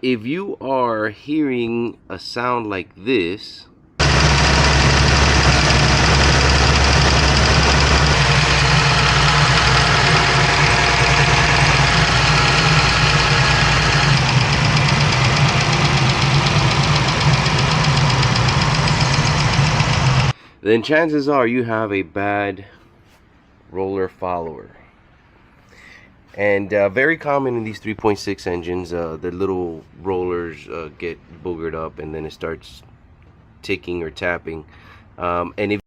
If you are hearing a sound like this, then chances are you have a bad roller follower. And very common in these 3.6 engines, the little rollers get boogered up and then it starts ticking or tapping. And if